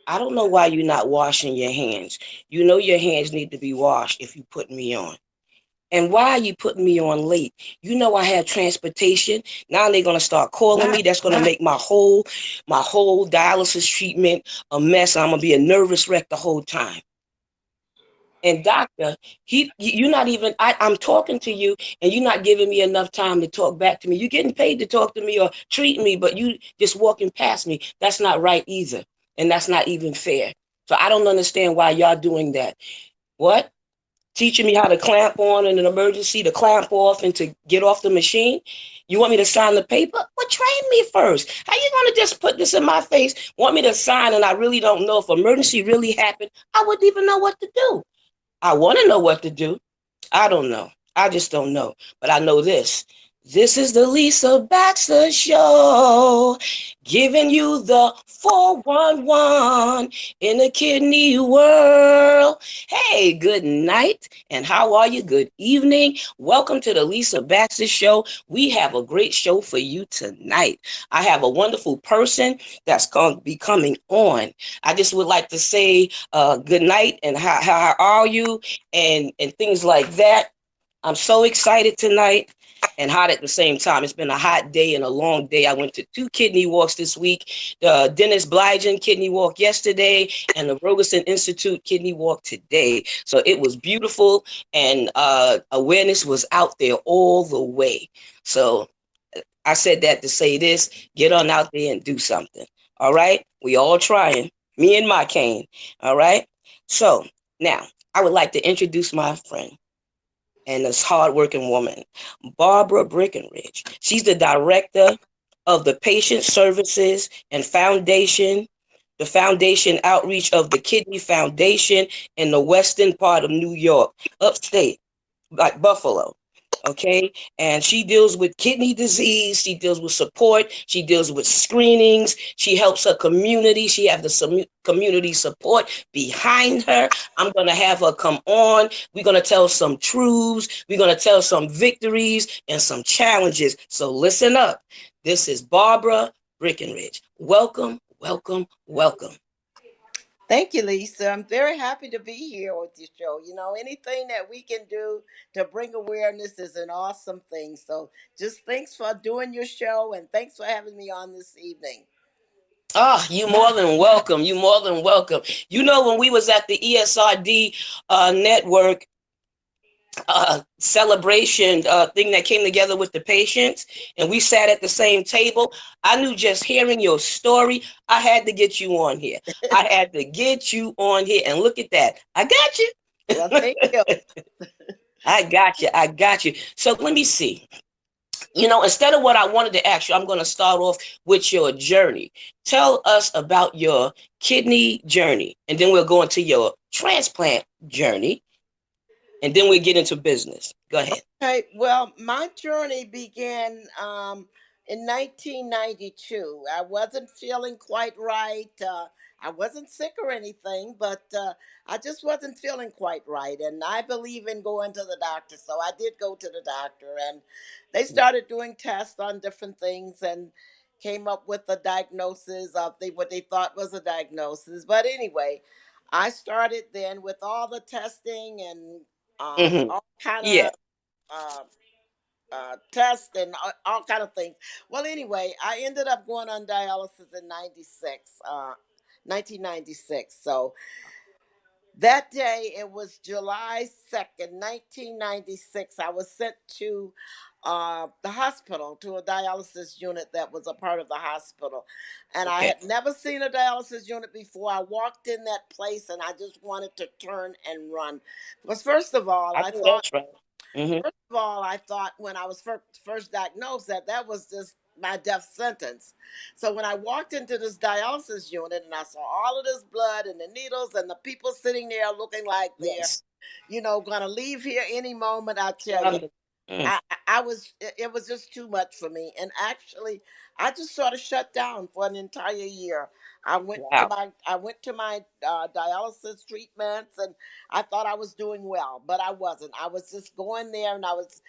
I don't know why you're not washing your hands. You know your hands need to be washed if you put me on. And why are you putting me on late? You know I have transportation. Now they're gonna start calling me. That's gonna make my whole dialysis treatment a mess. I'm gonna be a nervous wreck the whole time. And doctor, you're not even. I'm talking to you, and you're not giving me enough time to talk back to me. You're getting paid to talk to me or treat me, but you just walking past me. That's not right either, and that's not even fair. So I don't understand why y'all doing that. What? Teaching me how to clamp on in an emergency, to clamp off and to get off the machine? You want me to sign the paper? Well, train me first. How you gonna just put this in my face, want me to sign, and I really don't know if emergency really happened? I wouldn't even know what to do. I want to know what to do. I don't know. I just don't know. But I know this. This is the Lisa Baxter Show, giving you the 411 in the kidney world. Hey, good night, and how are you? Good evening. Welcome to the Lisa Baxter Show. We have a great show for you tonight. I have a wonderful person that's going to be coming on. I just would like to say good night and how are you and things like that. I'm so excited tonight and hot at the same time. It's been a hot day and a long day. I went to 2 kidney walks this week, the Dennis Blygen kidney walk yesterday and the Rogerson Institute kidney walk today. So it was beautiful, and awareness was out there all the way. So I said that to say this: get on out there and do something. All right? We all trying. Me and my cane. All right? So now I would like to introduce my friend and this hardworking woman, Barbara Breckenridge. She's the director of the Patient Services and Foundation, the foundation outreach of the Kidney Foundation in the western part of New York, upstate, like Buffalo. Okay, and she deals with kidney disease. She deals with support. She deals with screenings. She helps her community. She has the community support behind her. I'm going to have her come on. We're going to tell some truths. We're going to tell some victories and some challenges. So listen up. This is Barbara Breckenridge. Welcome, welcome, welcome. Thank you, Lisa. I'm very happy to be here with your show. Anything that we can do to bring awareness is an awesome thing. So just thanks for doing your show and thanks for having me on this evening. Ah, you more than welcome. You more than welcome. You know, when we was at the ESRD network celebration thing that came together with the patients, and we sat at the same table, I knew just hearing your story, I had to get you on here. I had to get you on here, and look at that. I got you. Well, thank you. I got you. I got you. So let me see. Instead of what I wanted to ask you, I'm going to start off with your journey. Tell us about your kidney journey, and then we'll go into your transplant journey, and then we'll get into business. Go ahead. Okay, well, my journey began in 1992. I wasn't feeling quite right. I wasn't sick or anything, but I just wasn't feeling quite right. And I believe in going to the doctor. So I did go to the doctor, and they started doing tests on different things and came up with a diagnosis of what they thought was a diagnosis. But anyway, I started then with all the testing and Mm-hmm. all kind Yeah. of uh, tests and all kind of things. Well, anyway, I ended up going on dialysis in 1996. So that day, it was July 2nd, 1996. I was sent to the hospital, to a dialysis unit that was a part of the hospital. And I Okay. had never seen a dialysis unit before. I walked in that place and I just wanted to turn and run. Because, first of all, I I know thought that's right. Mm-hmm. First of all, I thought when I was first diagnosed that was just my death sentence. So when I walked into this dialysis unit and I saw all of this blood and the needles and the people sitting there looking like they're, Yes. going to leave here any moment, I tell you, Um, mm, I was, it was just too much for me. And actually, I just sort of shut down for an entire year. Wow. I went to my dialysis treatments, and I thought I was doing well, but I wasn't. I was just going there, and I was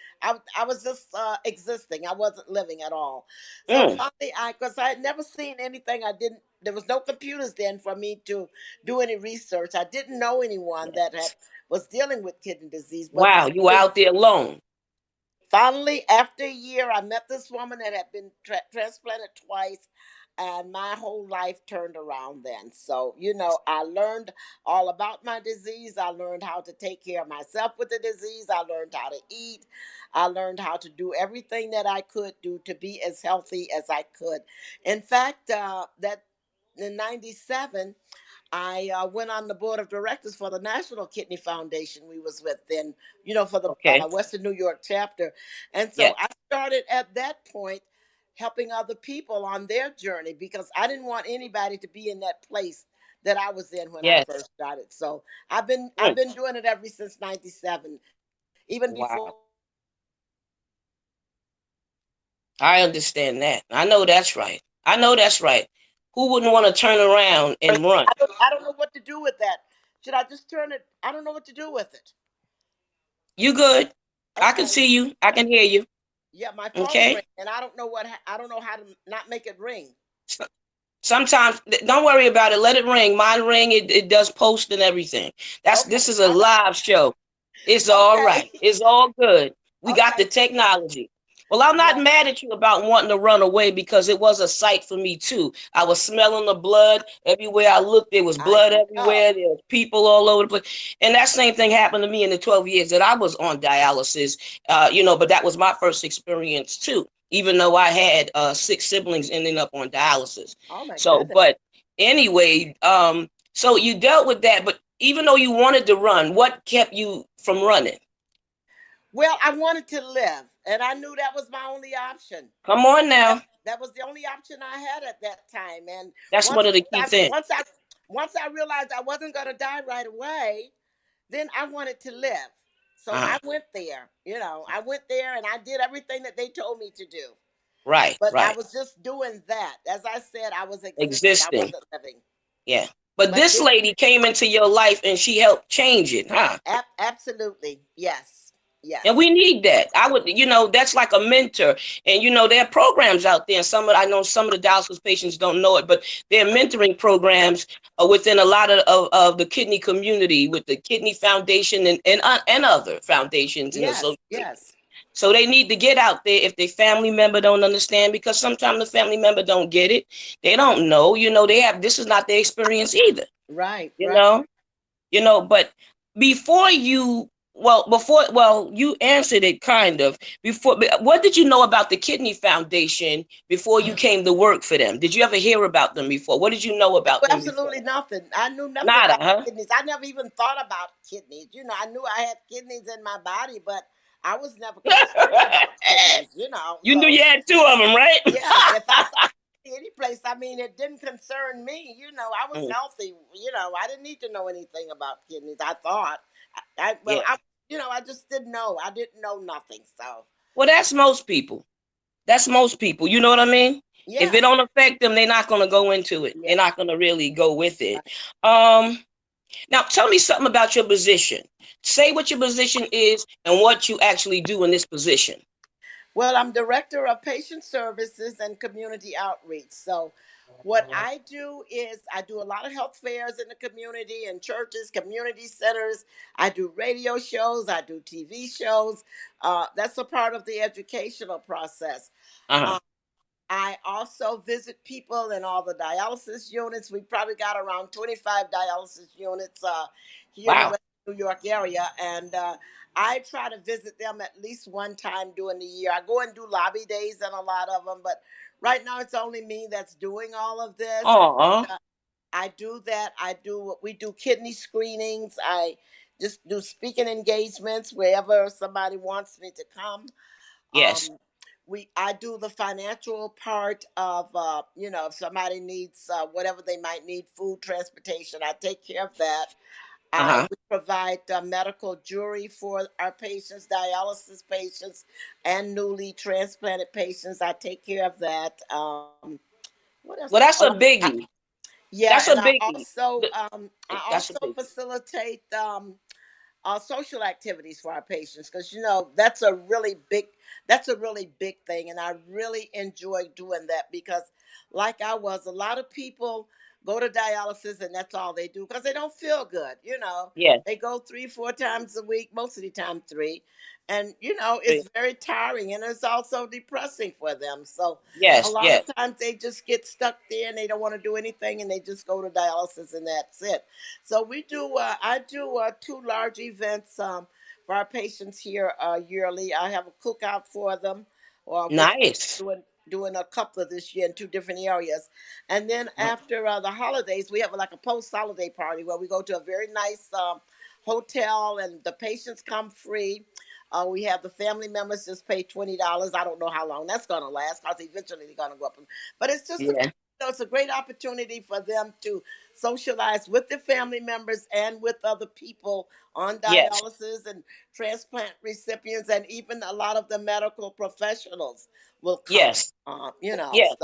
just existing. I wasn't living at all. So Mm, finally, because I had never seen anything, I didn't. There was no computers then for me to do any research. I didn't know anyone that had yes. was dealing with kidney disease, but Wow. You were out there alone. finally, after a year, I met this woman that had been transplanted twice, and my whole life turned around then. So, I learned all about my disease. I learned how to take care of myself with the disease. I learned how to eat. I learned how to do everything that I could do to be as healthy as I could. In fact, that in 97, I went on the board of directors for the National Kidney Foundation we was with then, for the Okay. Western New York chapter. And so Yes. I started at that point helping other people on their journey because I didn't want anybody to be in that place that I was in when I Yes. first started. So I've Mm, been doing it ever since 97. Even before wow. I understand that. I know that's right. I know that's right. Who wouldn't want to turn around and run? I don't know what to do with that. Should I just turn it? I don't know what to do with it. You good? I can Okay. see you. I can hear you. Yeah, my phone Okay. rang, and I don't know I don't know how to not make it ring. So- Sometimes don't worry about it. Let it ring. Mine ring. It does post and everything. Okay. This is a All right. live show. It's all right. Okay. It's all good. We got Okay. the technology. Well, I'm not Yes. mad at you about wanting to run away because it was a sight for me too. I was smelling the blood everywhere I looked. There was I blood know. everywhere. There was people all over the place, and that same thing happened to me in the 12 years that I was on dialysis. But that was my first experience too. Even though I had six siblings ending up on dialysis. Oh my So, goodness. but anyway, so you dealt with that, but even though you wanted to run, what kept you from running? Well, I wanted to live, and I knew that was my only option. Come on That now. that was the only option I had at that time. And That's one once of the key I things. once I once I realized I wasn't going to die right away, then I wanted to live. So Uh-huh. I went there. I went there and I did everything that they told me to do. Right, But I right. was just doing that. As I said, I was existing. I Existing. wasn't living. Yeah. But But this lady came into your life and she helped change it, huh? absolutely, yes, And yes, we need that. I would, that's like a mentor. And there are programs out there. And I know some of the dialysis patients don't know it, but there are mentoring programs within a lot of the kidney community with the Kidney Foundation and other foundations and yes, associations. yes. So they need to get out there if their family member don't understand, because sometimes the family member don't get it. They don't know. This is not their experience either. Right, You right. know, but before you, you answered it kind of before. But what did you know about the Kidney Foundation before you came to work for them? Did you ever hear about them before? What did you know about them before? Absolutely nothing. I knew nothing Nada, about huh? kidneys. I never even thought about kidneys. I knew I had kidneys in my body, but I was never concerned about kidneys. You knew So you had two of them, right? yeah, if I saw any place, I mean, it didn't concern me. I was Mm, healthy. I didn't need to know anything about kidneys. I thought, well, yeah. I just didn't know. I didn't know nothing. So Well, that's most people. That's most people. You know what I mean? If it yes, don't affect them, they're not going to go into it. They're yes. not going to really go with it. Right. Um, Now, tell me something about your position. Say what your position is and what you actually do in this position. Well, I'm director of patient services and community outreach. So, what I do is I do a lot of health fairs in the community and churches, community centers. I do radio shows, I do TV shows. That's a part of the educational process. Uh-huh. Um, I also visit people in all the dialysis units. We probably got around 25 dialysis units here in the Wow. West New York area. And I try to visit them at least one time during the year. I go and do lobby days in a lot of them, but right now it's only me that's doing all of this. Oh, I do that. We do kidney screenings. I just do speaking engagements wherever somebody wants me to come. yes. um I do the financial part of if somebody needs whatever they might need, food, transportation, I take care of that. I Uh-huh. We provide medical jury for our patients, dialysis patients and newly transplanted patients. I take care of that. What else? Well, that's a biggie. Yeah, That's a and biggie. I That's a also biggie. facilitate social activities for our patients, because that's a really big thing, and I really enjoy doing that because, like I was, a lot of people go to dialysis and that's all they do because they don't feel good. Yes, They go 3 4 times a week, most of the time three, and eh, it's very tiring and it's also depressing for them. So a yes, lot of yes. times they just get stuck there and they don't want to do anything and they just go to dialysis and that's it. So I do two large events for our patients here yearly. I have a cookout for them, which Nice. doing a couple of this year in two different areas. And then after the holidays, we have like a post-holiday party where we go to a very nice hotel and the patients come free. We have the family members just pay $20. I don't know how long that's going to last because eventually they're going to go up. But it's just Yeah. it's a great opportunity for them to socialize with their family members and with other people on Yes, dialysis and transplant recipients, and even a lot of the medical professionals will come. yes, So yes.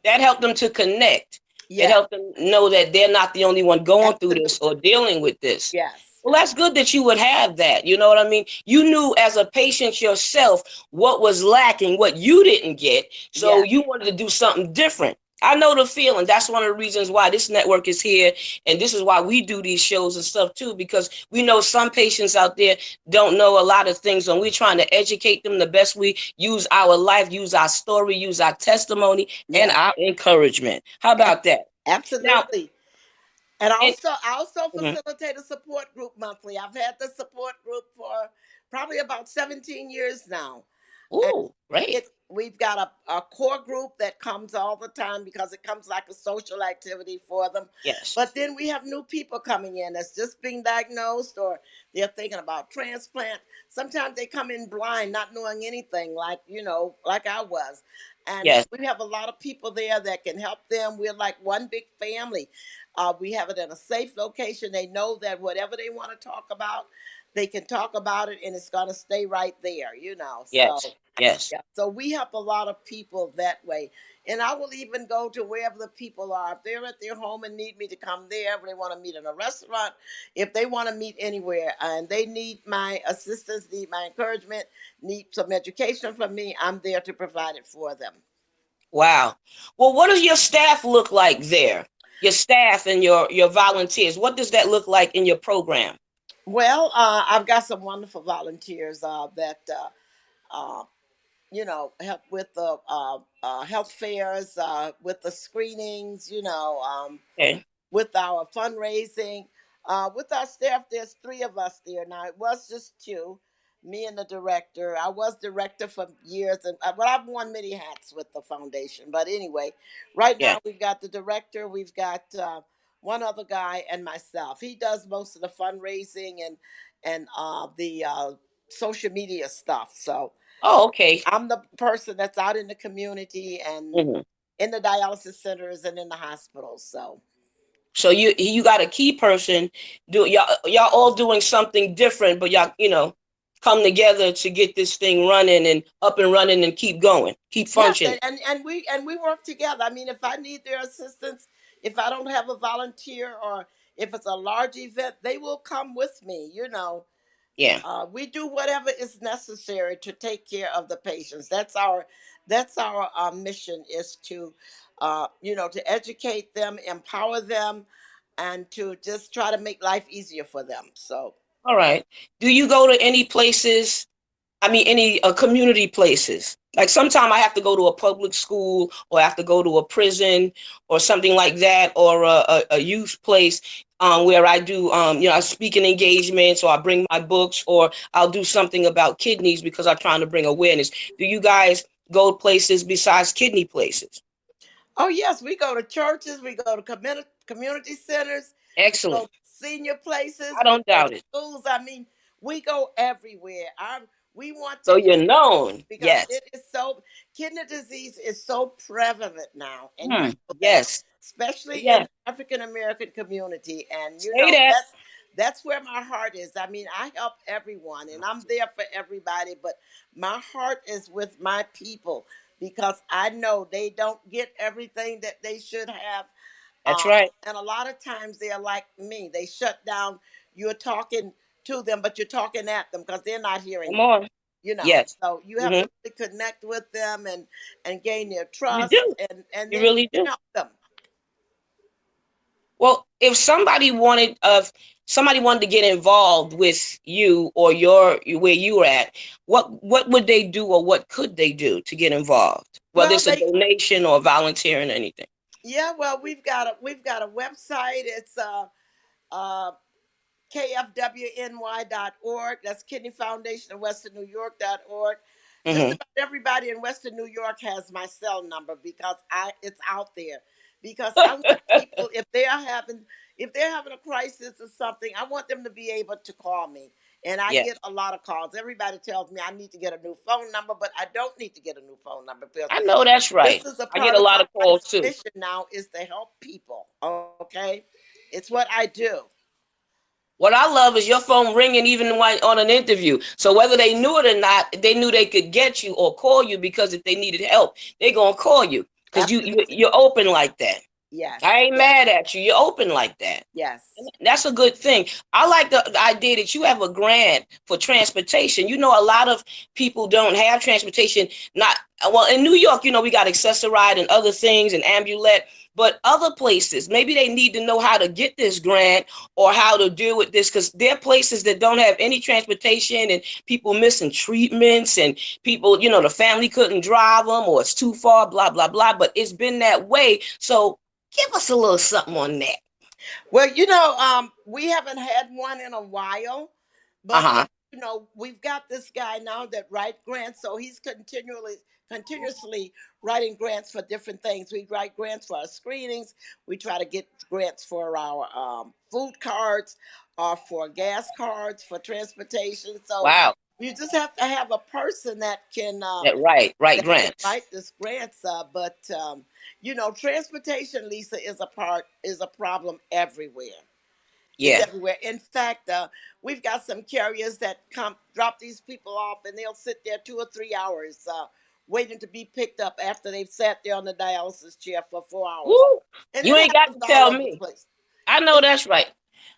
That helped them to connect. It yeah, helped them know that they're not the only one going through this absolutely, or dealing with this. yes, Well, that's good that you would have that. You know what I mean? You knew as a patient yourself what was lacking, what you didn't get. So yes, you wanted to do something different. I know the feeling. That's one of the reasons why this network is here. And this is why we do these shows and stuff too, because we know some patients out there don't know a lot of things. And we're trying to educate them the best we use our life, use our story, use our testimony, and yeah, our encouragement. How ab- about that? Now, absolutely. And and, I also mhm. facilitate a support group monthly. I've had the support group for probably about 17 years now. And Ooh, great. we've got a core group that comes all the time because it comes like a social activity for them. Yes, But then we have new people coming in that's just being diagnosed, or they're thinking about transplant. Sometimes they come in blind, not knowing anything, like I was. And yes, we have a lot of people there that can help them. We're like one big family. We have it in a safe location. They know that whatever they want to talk about, they can talk about it and it's going to stay right there. So yes, yes. yeah, so we help a lot of people that way. And I will even go to wherever the people are. If they're at their home and need me to come there, if they want to meet in a restaurant, if they want to meet anywhere and they need my assistance, need my encouragement, need some education from me, I'm there to provide it for them. Wow. Well, what does your staff look like there? Your staff and your volunteers. What does that look like in your program? Well, I've got some wonderful volunteers that uh, help with the health fairs, with the screenings, Okay. with our fundraising. With our staff, there's three of us there now. It was just two, me and the director. I was director for years, and but I've worn many hats with the foundation. But anyway, right Yeah. now we've got the director, we've got one other guy, and myself. He does most of the fundraising and the social media stuff. So Oh, okay. I'm the person that's out in the community and Hmm. in the dialysis centers and in the hospitals. So So you got a key person. Do y'all all doing something different, but y'all come together to get this thing running and up and running and keep going, keep yes, functioning. and we work together. I mean, if I need their assistance, if I don't have a volunteer, or if it's a large event, they will come with me. Yeah. We do whatever is necessary to take care of the patients. That's our mission, is to educate them, empower them, and to just try to make life easier for them. So All right. Do you go to any places? I mean, any community places. Like sometime I have to go to a public school or I have to go to a prison or something like that, or a youth place where I do, I speaking engagements, or I bring my books, or I'll do something about kidneys because I'm trying to bring awareness. Do you guys go places besides kidney places? oh yes, we go to churches, we go to community centers, go Excellent. to senior places, I we don't go to doubt it. schools. I mean, we go everywhere. We want So to you're known. because Yes. it is so kidney disease is so prevalent now, and you Hmm. know that, Yes. especially in Yeah. the African American community. And Say that. that's where my heart is. I mean, I help everyone and I'm there for everybody, but my heart is with my people because I know they don't get everything that they should have. That's right. And a lot of times they're like me. They shut down. You're talking to them, but you're talking at them because they're not hearing Come you. on. You know, Yes. so you have Hmm. to really connect with them and gain their You trust, do. and You then really do. help them. Well, if somebody wanted to get involved with you or your where you were at, what would they do or what could they do to get involved? Whether Well, it's a they donation or volunteering or anything. yeah. Well, we've got a website. It's uh kfwny.org. That's Kidney Foundation of Western New York.org. Just Hmm. about everybody in Western New York has my cell number because it's out there. Because I want people, if they're having a crisis or something, I want them to be able to call me. And I get Yes, a lot of calls. Everybody tells me I need to get a new phone number, but I don't need to get a new phone number because I know that's this right. is a I get part a of lot my of calls life's too. mission now is to help people. Okay, it's what I do. What I love is your phone ringing even while on an interview. So whether they knew it or not, they knew they could get you or call you because if they needed help, they're gonna call you because Absolutely. you're open like that. Yes. I ain't Yes. mad at you. You're open like that. Yes. That's a good thing. I like the idea that you have a grant for transportation. You know, a lot of people don't have transportation. Not well in New York. You know, we got Accessoride and other things and Ambulette. But other places, maybe they need to know how to get this grant or how to deal with this because there are places that don't have any transportation and people missing treatments and people, the family couldn't drive them or it's too far, blah, blah, blah. But it's been that way. So give us a little something on that. Well, we haven't had one in a while, but Uh-huh. we've got this guy now that write grants, so he's continuously writing grants for different things. We write grants for our screenings. We try to get grants for our food cards or for gas cards for transportation. So Wow. you just have to have a person that can That right, right, that can grants. write this grants up. But transportation, Lisa, is a problem everywhere. It's Yeah. everywhere. In fact, we've got some carriers that come drop these people off, and they'll sit there 2 or 3 hours waiting to be picked up after they've sat there on the dialysis chair for 4 hours, Woo. and You it ain't got happens to all tell over the me. place. I know And that's right.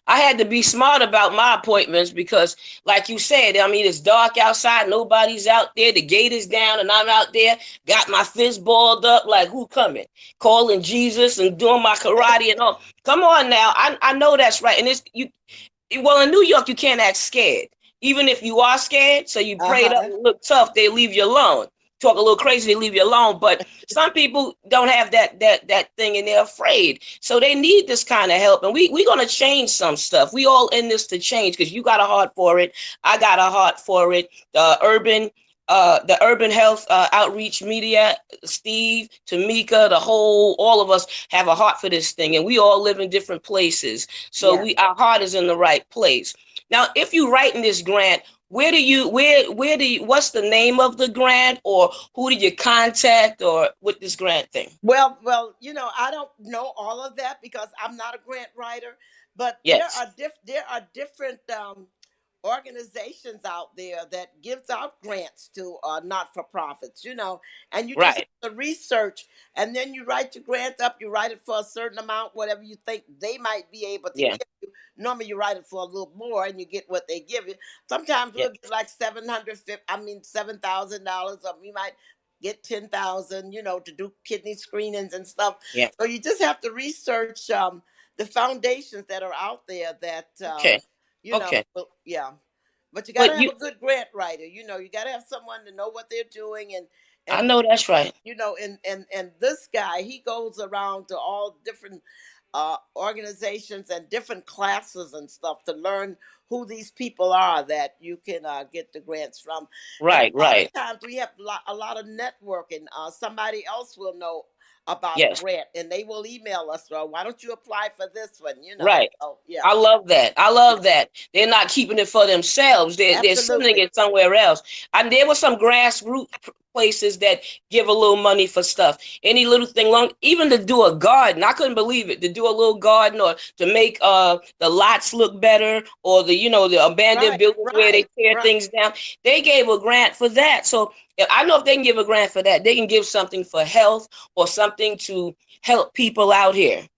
I had to be smart about my appointments because, like you said, I mean, it's dark outside, nobody's out there, the gate is down, and I'm out there, got my fist balled up, like, who coming? Calling Jesus and doing my karate and all. Come on now. I know that's right. And well, in New York, you can't act scared. Even if you are scared, so you prayed up uh-huh. and look tough, they leave you alone. Talk a little crazy, they leave you alone. But some people don't have that thing and they're afraid. So they need this kind of help. And we're gonna change some stuff. We all in this to change because you got a heart for it. I got a heart for it. The urban health outreach media, Steve, Tamika, all of us have a heart for this thing, and we all live in different places. So Yeah. our heart is in the right place. Now, if you write in this grant, what's the name of the grant, or who did you contact, or with this grant thing? Well, I don't know all of that because I'm not a grant writer, but Yes, there are different organizations out there that gives out grants to not for profits, and you just right. have to research, and then you write your grant up. You write it for a certain amount, whatever you think they might be able to Yeah, give you. Normally, you write it for a little more, and you get what they give you. Sometimes yeah, we'll get like $7,000, or we might get 10,000, to do kidney screenings and stuff. yeah. So you just have to research the foundations that are out there that Okay, okay. yeah. But you got to But have a good grant writer. You got to have someone to know what they're doing, I and know that's right. and this guy, he goes around to all different organizations and different classes and stuff to learn who these people are that you can get the grants from. And Right, a lot of right. times we have a lot of networking. Somebody else will know about a Yes, grant and they will email us, well, why don't you apply for this one, right. so yeah. I love that. I Yeah, love that. They're not keeping it for themselves. They're sending absolutely. it somewhere else. And there were some grassroots places that give a little money for stuff. Any little thing long, even to do a garden. I couldn't believe it. To do a little garden or to make the lots look better or the abandoned Right, buildings where they right, tear right. things down. They gave a grant for that. So I know if they can give a grant for that, they can give something for health or something to help people out here.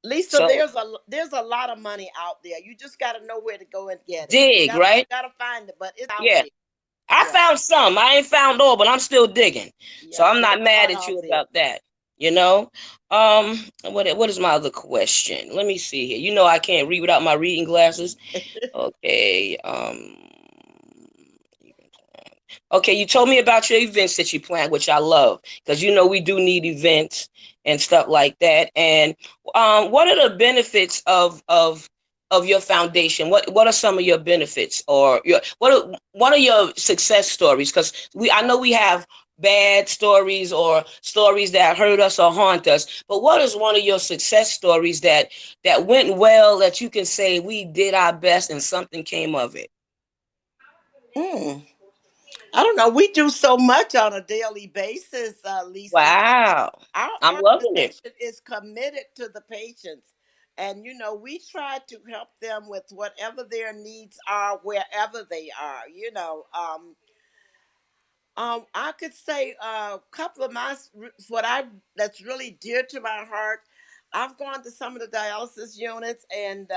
Lisa, So there's a lot of money out there. You just got to know where to go and get it. You dig, got you right? got to find it, but it's out Yeah. there. I Yeah, found some. I ain't found all, but I'm still digging. So yeah. I'm There's not a mad lot at you out there. about that. You know? What is my other question? Let me see here. You know I can't read without my reading glasses. Okay. Okay, you told me about your events that you plan, which I love, because you know we do need events and stuff like that. And what are the benefits of your foundation? What are some of your benefits, or your what are your success stories? Because I know we have bad stories or stories that hurt us or haunt us, but what is one of your success stories that went well, that you can say we did our best and something came of it? Mm. I don't know. We do so much on a daily basis, Lisa. Wow, Our I'm loving it. organization is committed to the patients, and we try to help them with whatever their needs are, wherever they are. I could say a couple of what I that's really dear to my heart. I've gone to some of the dialysis units, and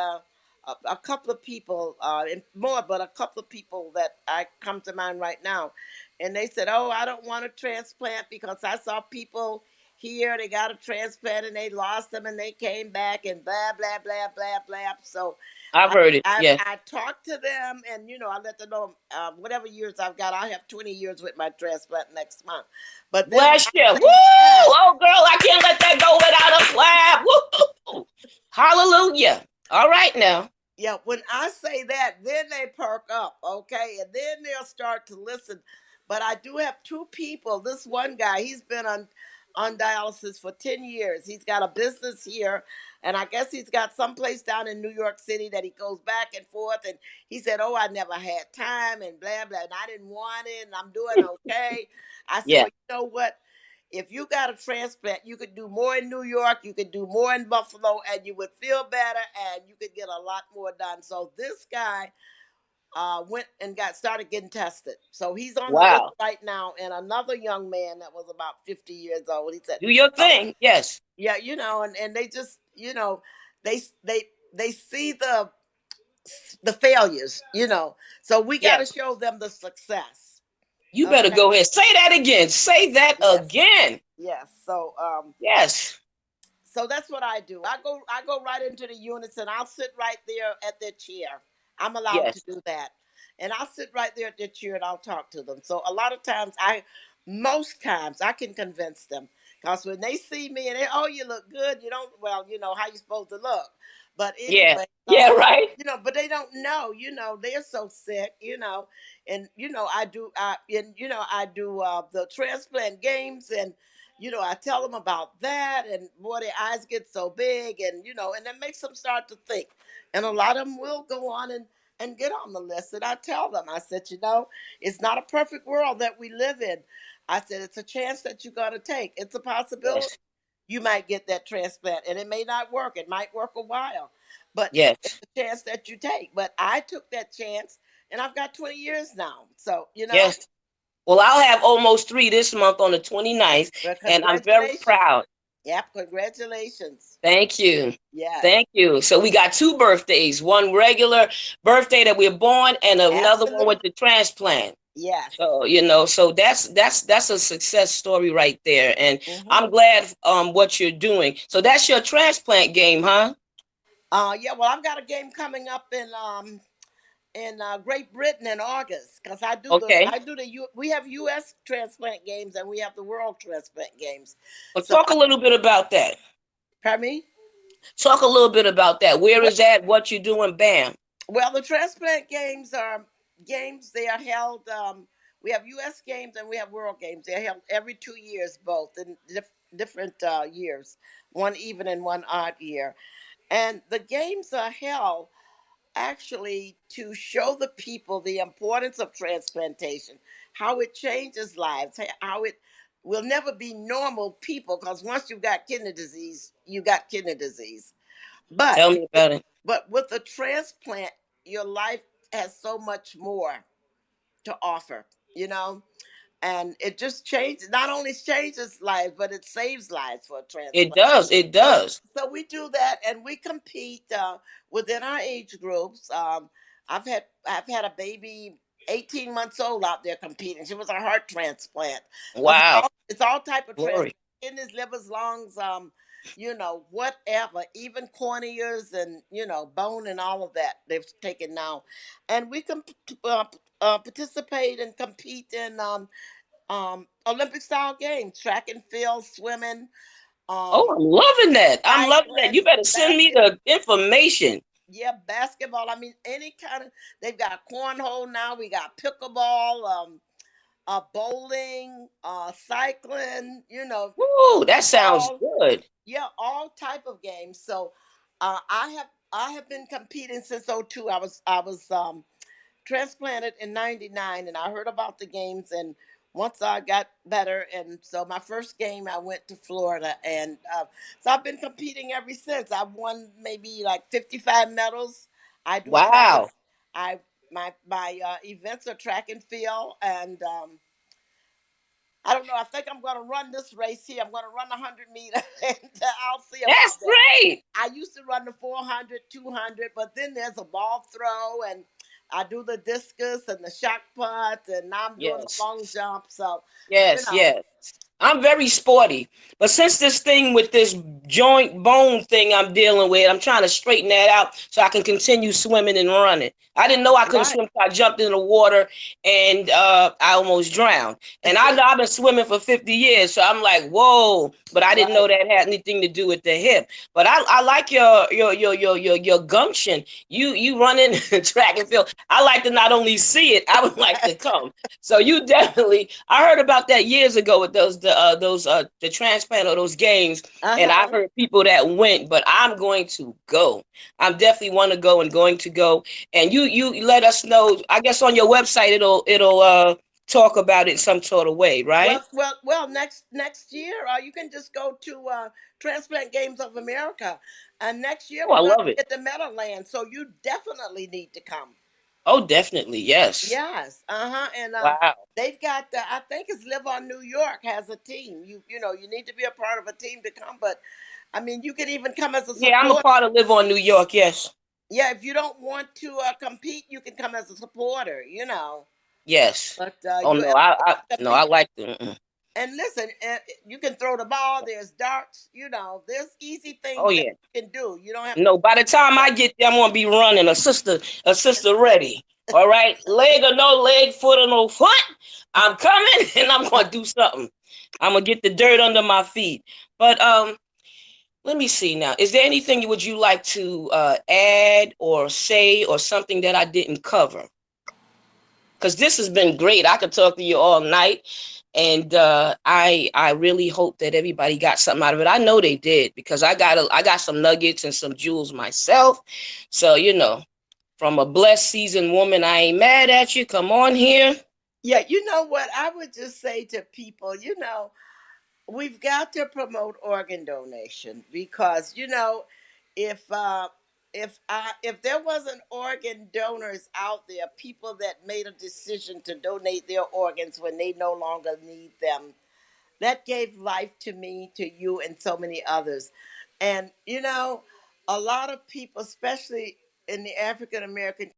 a couple of people, and more, but a couple of people that I come to mind right now, and they said, "Oh, I don't want a transplant because I saw people here. They got a transplant and they lost them, and they came back, and blah blah blah blah blah." So I've I, heard it. I Yes. I talk to them, and I let them know whatever years I've got. I have 20 years with my transplant next month. But then when Bless I you. Woo! say that, Oh, girl, I can't let that go without a clap. Woo! Hallelujah. All right now. yeah, when I say that, then they perk up, okay, and then they'll start to listen. But I do have two people. This one guy, he's been on dialysis for 10 years. He's got a business here, and I guess he's got someplace down in New York City that he goes back and forth. And he said, "Oh, I never had time, and blah blah, and I didn't want it, and I'm doing okay." I said, Yeah. "Well, you know what? If you got a transplant, you could do more in New York, you could do more in Buffalo, and you would feel better, and you could get a lot more done." So this guy went and got started getting tested. So he's on the list Wow. right now. And another young man that was about 50 years old, he said, Do your "Oh, thing. Yes. yeah, and they just, they they see the failures, So we got to Yes. show them the success. You better Okay. go ahead. Say that again. Say that Yes. again. Yes. Yes. So that's what I do. I go right into the units, and I'll sit right there at their chair. I'm allowed to Yes. do that. And I'll sit right there at their chair and I'll talk to them. So a lot of times most times I can convince them. Because when they see me and oh, you look good, you don't, well, how you supposed to look. But Yeah. anyway, Yeah, right? but they don't know, they're so sick, and I do the transplant games, and I tell them about that, and boy, their eyes get so big, and and that makes them start to think, and a lot of them will go on and get on the list. And I tell them, I said, it's not a perfect world that we live in. I said, it's a chance that you're gonna take. It's a possibility Yes. you might get that transplant, and it may not work. It might work a while, but it's Yes. a chance that you take. But I took that chance, and I've got 20 years now. So Yes. Well, I'll have almost 3 this month on the 29th, well, and I'm very congratulations. proud. Yep, congratulations. Thank you. Yes, Thank you. So we got 2 birthdays, one regular birthday that we're born and another one with absolutely. the transplant. Yes. So, so that's a success story right there. And Hmm. I'm glad what you're doing. So that's your transplant game, huh? Yeah. Well, I've got a game coming up in Great Britain in August, because Okay. we have U.S. transplant games, and we have the World Transplant Games. Well, So, talk a little bit about that. pardon me. Talk a little bit about that. Where Well, is that? What you doing? Bam. the transplant games are games. They are held. We have U.S. games and we have World games. They're held every 2 years, both in different years, one even and one odd year. And the games are held actually to show the people the importance of transplantation, how it changes lives, how it will never be normal people, because once you've got kidney disease, you got kidney disease. But Tell me about it. with a transplant, your life has so much more to offer, you know. and it just changes. Not only changes lives, but it saves lives for a It transplant. does. It So, does. so we do that, and we compete within our age groups. I've had a baby 18 months old out there competing. She was a heart transplant because Wow. it's all type of transplant: Glory. kidneys, livers, lungs, whatever, even corneas and bone and all of that they've taken now, and we can participate and compete in Olympic style games, track and field, swimming, Oh, um, I'm loving that. I'm loving that. You cycling, better send me the information. yeah, basketball. I mean, any kind of. They've got cornhole now. We got pickleball, bowling, cycling. Woo, that sounds Football. good. Yeah, all type of games. So, I have been competing since '02. I was transplanted in '99, and I heard about the games. And once I got better, and so my first game, I went to Florida, and so I've been competing ever since. I've won maybe like 55 medals. I do track and Wow. I my events are track and field, and I don't know. I think I'm going to run this race here. I'm going to run 100 meter, and I'll see That's about that. great. I used to run the 400, 200, but then there's a ball throw, and I do the discus and the shot put, and now I'm doing the Yes. long jump. So, you Yes, know, yes. I'm very sporty. But since this thing with this joint bone thing I'm dealing with, I'm trying to straighten that out so I can continue swimming and running. I didn't know I couldn't right. swim, so I jumped in the water and I almost drowned. And I know I've been swimming for 50 years, so I'm like, whoa. But I didn't know Right. that had anything to do with the hip. But I like your gumption. You running track and field. I like to not only see it, I would like to come. So you definitely, I heard about that years ago with the transplant or those games, and I Uh-huh. heard people that went, but I'm going to go. I'm definitely want to go and going to go. And you let us know. I guess on your website it'll talk about it in some sort of way, right? Well. Next year, you can just go to Transplant Games of America, and next year Oh, I we're going love to it. get the Meadowland. So you definitely need to come. Oh, definitely, yes. Yes, uh-huh. And Wow. they've got I think it's Live on New York has a team. You need to be a part of a team to come, but I mean you can even come as a Yeah, I'm a support. part of Live on New York. Yes, Yeah, if you don't want to compete, you can come as a supporter. yes. But Oh you no, I no, I compete. like the. Mm-mm. And listen, you can throw the ball. There's darts. There's easy Oh things that yeah. you can do. You don't have to. No, by the time I get there, I'm gonna be running a sister ready. All right, leg or no leg, foot or no foot, I'm coming and I'm gonna do something. I'm gonna get the dirt under my feet. But let me see now. Is there anything would you like to add or say or something that I didn't cover? Because this has been great. I could talk to you all night, and I really hope that everybody got something out of it. I know they did because I got some nuggets and some jewels myself. So from a blessed seasoned woman, I ain't mad at you. Come on here. Yeah, you know what? I would just say to people, we've got to promote organ donation because if if there wasn't organ donors out there, people that made a decision to donate their organs when they no longer need them, that gave life to me, to you, and so many others. And a lot of people, especially in the African American